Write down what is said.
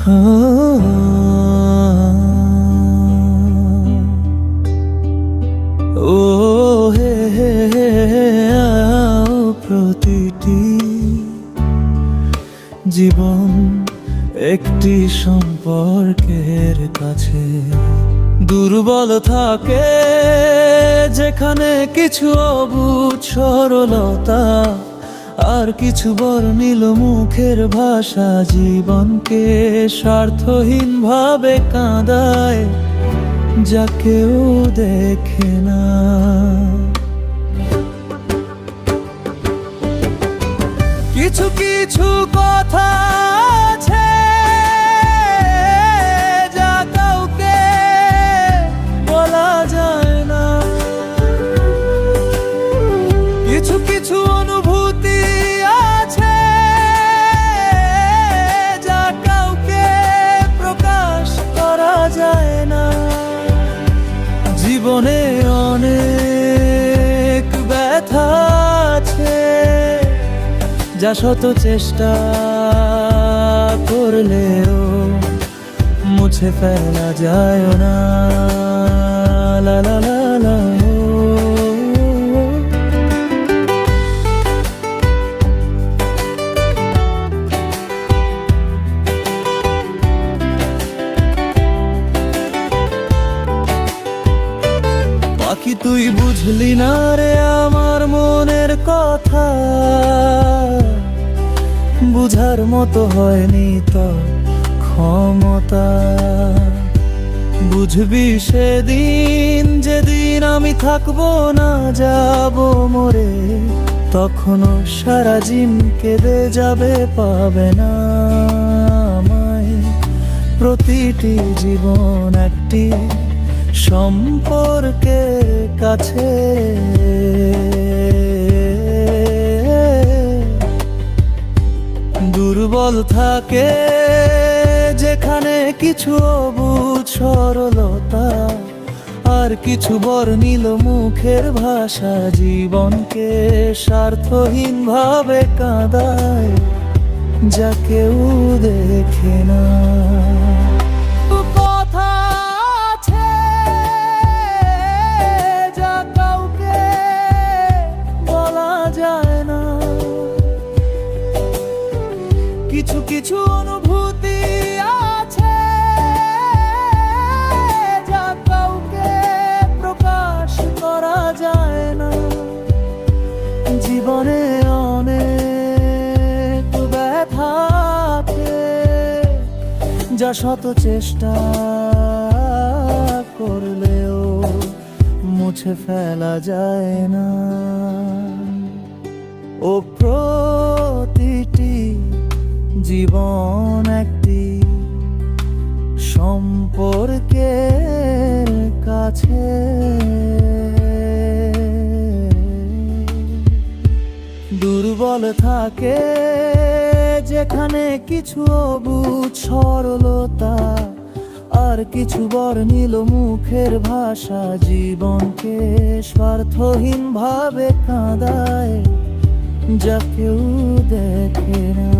ও হে হে হে প্রতিটি জীবন একটি সম্পর্কের কাছে দুর্বল থাকে, যেখানে কিছু অবুঝ সরলতা আর কিছু বর্ণিল মুখের ভাষা জীবনকে স্বার্থহীন ভাবে কাঁদায়, যা কেউ দেখে না। কিছু কিছু কথা আছে যা কাউকে বলা যায় না, কিছু কিছু অনুভূতি আছে যা কাউকে প্রকাশ করা যায় না। জীবনে অনেক ব্যথা আছে যা শত চেষ্টা করলেও মুছে ফেলা যায় না। লা লা লা লা বাকি তুই বুঝলি না রে আমার মনের কথা, বুঝার মতো হয়নি তো ক্ষমতা। বুঝবি সেদিন যেদিন আমি থাকবো না, যাব মরে, তখনও সারা জীবন কেঁদে যাবে, পাবে না আমায়। প্রতিটি জীবন একটি সম্পর্কের কাছে দুর্বল থাকে, যেখানে কিছু অবুঝ সরলতা আর কিছু বর্ণিল মুখের ভাষা জীবনকে স্বার্থহীন ভাবে কাঁদায়, যা কেউ দেখে না। কথা আছে যা কাউকে বলা যায় না, কিছু কিছু অনুভূতি আছে যা কাউকে প্রকাশ করা যায় না। জীবনে অনেক ব্যথা আছে যা শত চেষ্টা করলেও মুছে ফেলা যায় না। ও প্রতিটি জীবন একটি সম্পর্কের কাছে দুর্বল থাকে, যেখানে কিছু অবুঝ সরলতা আর কিছু বর্ণিল মুখের ভাষা জীবনকে স্বার্থহীন ভাবে কাঁদায়, যা কেউ দেখে না।